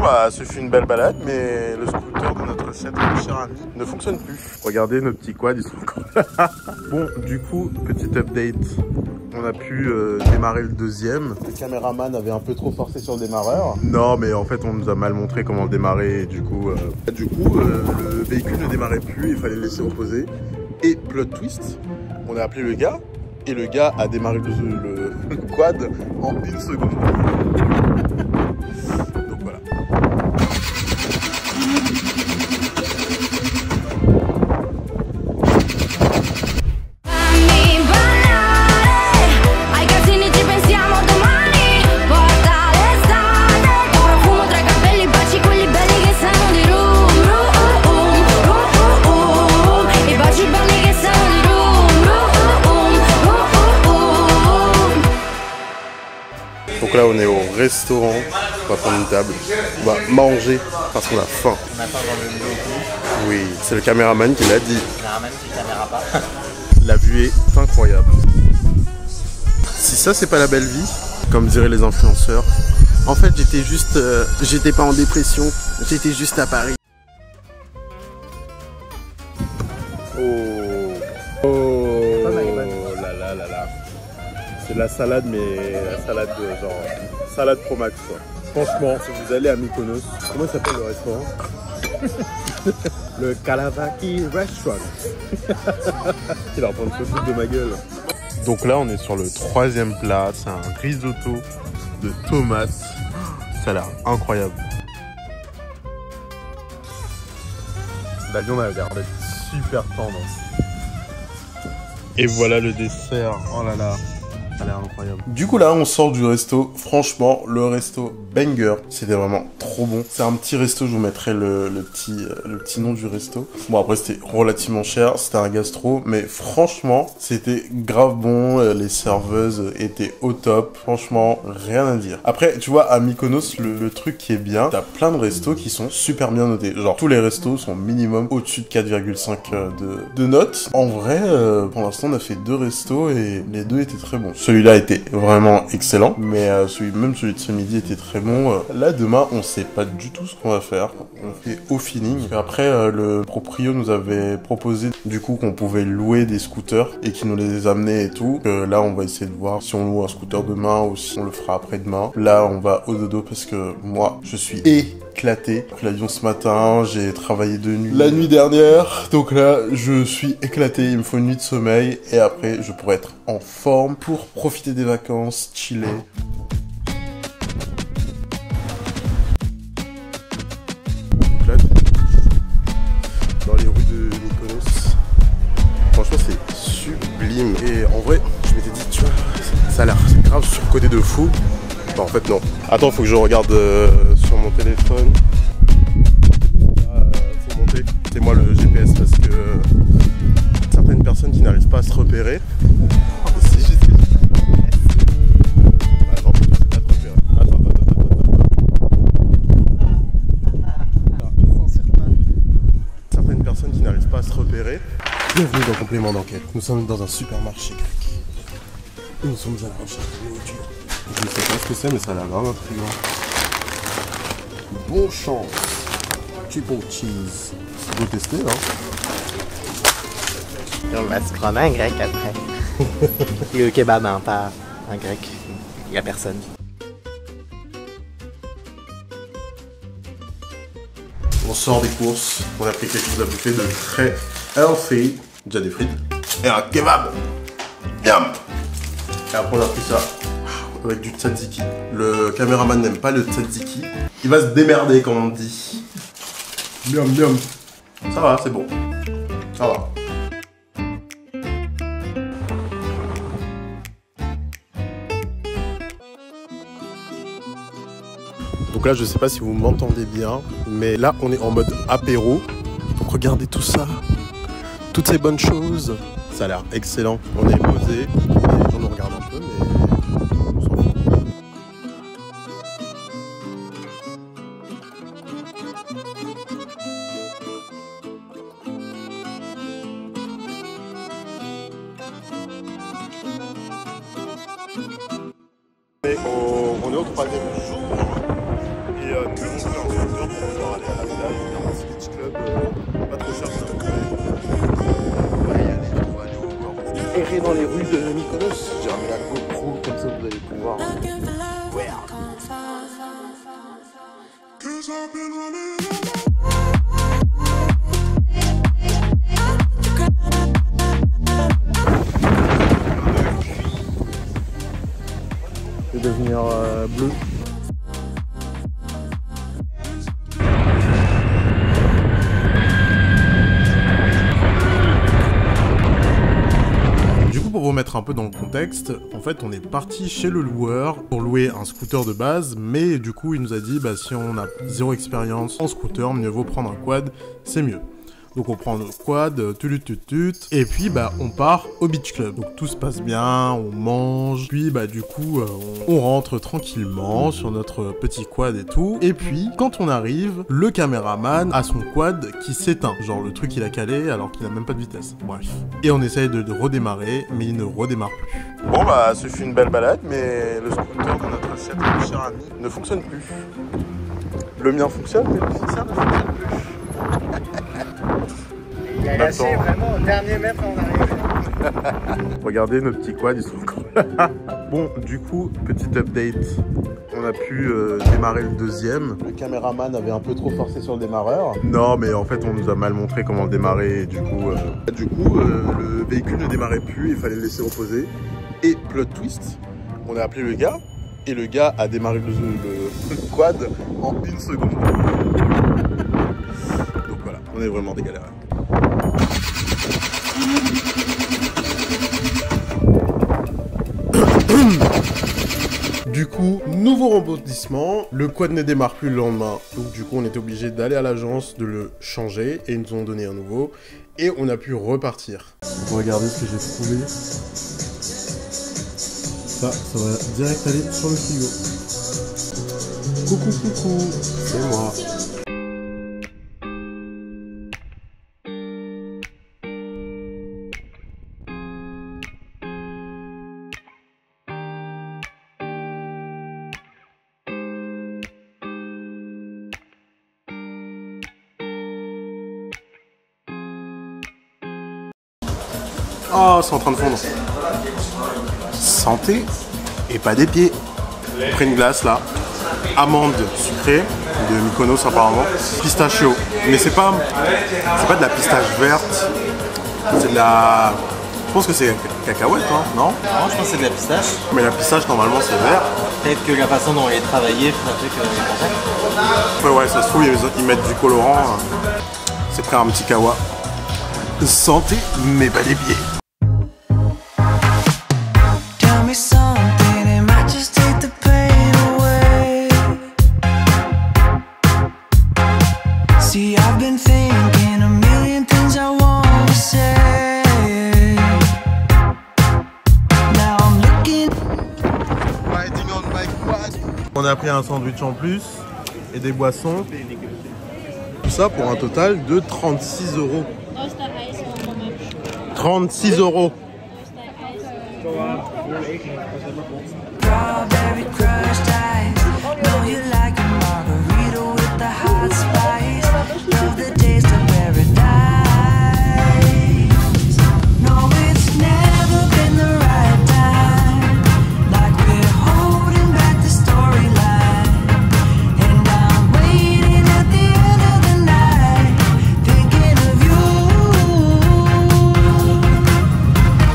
bah ce fut une belle balade, mais le scooter de notre cher ami ne fonctionne plus. Regardez, nos petits quads, ils sont encore là. Bon, du coup, petit update. On a pu démarrer le deuxième. Le caméraman avait un peu trop forcé sur le démarreur. Non, mais en fait, on nous a mal montré comment démarrer. Et du coup, le véhicule ne démarrait plus. Il fallait le laisser reposer. Et plot twist, on a appelé le gars. Et le gars a démarré le quad en 1 seconde. Donc voilà. Donc là on est au restaurant, on va prendre une table, on va manger parce qu'on a faim. On a faim dans le dos. Oui, c'est le caméraman qui l'a dit. Le caméraman qui ne caméra pas. La vue est incroyable. Si ça c'est pas la belle vie, comme diraient les influenceurs, en fait j'étais juste, j'étais pas en dépression, j'étais juste à Paris. Oh là là là là. C'est de la salade, mais la salade de genre salade pro max quoi. Franchement, si vous allez à Mykonos, comment s'appelle le restaurant? Le Kalavaki Restaurant. Il va prendre ce foot de ma gueule. Donc là, on est sur le 3e plat. C'est un risotto de tomates. Ça a l'air incroyable. La viande a l'air d'être super tendre. Et voilà le dessert. Oh là là. Ça a l'air incroyable. Du coup là on sort du resto. Franchement le resto banger. C'était vraiment trop bon. C'est un petit resto, je vous mettrai le petit nom du resto. Bon après c'était relativement cher. C'était un gastro. Mais franchement c'était grave bon. Les serveuses étaient au top. Franchement rien à dire. Après tu vois à Mykonos le truc qui est bien, t'as plein de restos qui sont super bien notés. Genre tous les restos sont minimum au-dessus de 4,5 de notes. En vrai pour l'instant on a fait 2 restos et les 2 étaient très bons. Celui-là était vraiment excellent, mais celui de ce midi était très bon. Là, demain, on sait pas du tout ce qu'on va faire. On fait au feeling. Après, le proprio nous avait proposé du coup qu'on pouvait louer des scooters et qu'il nous les amenait et tout. Là, on va essayer de voir si on loue un scooter demain ou si on le fera après-demain. Là, on va au dodo parce que moi, je suis éclaté. J'ai pris l'avion ce matin, j'ai travaillé de nuit la nuit dernière. Donc là, je suis éclaté. Il me faut une nuit de sommeil et après, je pourrai être en forme pour profiter des vacances, chiller. Donc là, dans les rues de Mykonos, franchement c'est sublime. Et en vrai, je m'étais dit, tu vois, ça a l'air grave surcoté de fou. Bah en fait non. Attends, faut que je regarde sur mon téléphone. Faut monter. C'est moi le GPS parce que certaines personnes qui n'arrivent pas à se repérer. Pas à se repérer. Bienvenue dans Complément d'enquête. Nous sommes dans un supermarché grec. Et nous sommes à la recherche de nourriture. Je ne sais pas ce que c'est, mais ça a l'air vraiment intriguant. Bon chance. Triple cheese. Tu peux tester, hein? On va se prendre un grec après. Le kebab en part. Un grec. Il n'y a personne. On sort des courses, on a pris quelque chose à bouffer de très healthy. Déjà des frites. Et un kebab. Miam. Et après on a pris ça avec du tzatziki. Le caméraman n'aime pas le tzatziki. Il va se démerder comme on dit. Miam miam. Ça va, c'est bon. Ça va. Donc là, je sais pas si vous m'entendez bien, mais là, on est en mode apéro. Donc regardez tout ça, toutes ces bonnes choses. Ça a l'air excellent. On est posé, les gens nous regardent un peu, mais on s'en fout. On est au 3e jour. Et nous, louer un scooter pour pouvoir aller à la plage. Il y a un petit beach club, pas trop cher pour trouver. Ouais, y aller, on va aller au bord. Errer dans les rues de Mykonos. J'ai ramené la GoPro, comme ça vous allez pouvoir. Ouais. De devenir bleu. Du coup, pour vous mettre un peu dans le contexte, en fait on est parti chez le loueur pour louer un scooter de base, mais du coup il nous a dit bah si on a zéro expérience en scooter, mieux vaut prendre un quad, c'est mieux. Donc on prend notre quad, et puis bah on part au beach club. Donc tout se passe bien, on mange, puis bah du coup on rentre tranquillement sur notre petit quad et tout. Et puis quand on arrive, le caméraman a son quad qui s'éteint. Genre le truc il a calé alors qu'il a même pas de vitesse. Bref. Et on essaye de redémarrer, mais il ne redémarre plus. Bon bah ce fut une belle balade, mais le scooter de notre assiette mon cher ami ne fonctionne plus. Le mien fonctionne, mais le fixeur ne fonctionne plus. Il a lâché vraiment au dernier mètre en arrière. Regardez nos petits quads, ils sont cool. Bon, du coup, petite update. On a pu démarrer le deuxième. Le caméraman avait un peu trop forcé sur le démarreur. Non, mais en fait, on nous a mal montré comment démarrer. Et du coup, le véhicule ne démarrait plus. Il fallait le laisser reposer. Et plot twist, on a appelé le gars. Et le gars a démarré le quad en 1 seconde. Donc voilà, on est vraiment des galères. Du coup, nouveau rebondissement, le quad ne démarre plus le lendemain, donc du coup on était obligé d'aller à l'agence, de le changer, et ils nous ont donné un nouveau, et on a pu repartir. Regardez ce que j'ai trouvé. Ça va direct aller sur le frigo. Coucou, c'est moi. Oh, c'est en train de fondre. Santé et pas des pieds. On prend une glace là. Amande sucrée de Mykonos apparemment. Pistachio. Mais c'est pas de la pistache verte. C'est de la... Je pense que c'est cacahuète, hein, non? Non, je pense que c'est de la pistache. Mais la pistache normalement c'est vert. Peut-être que la façon dont elle est travaillée fait un truc ouais, ça se trouve ils mettent du colorant. C'est prêt un petit kawa. Santé mais pas des pieds. On a pris un sandwich en plus et des boissons. Tout ça pour un total de 36 €. 36 €. Strawberry crushed ice, know you like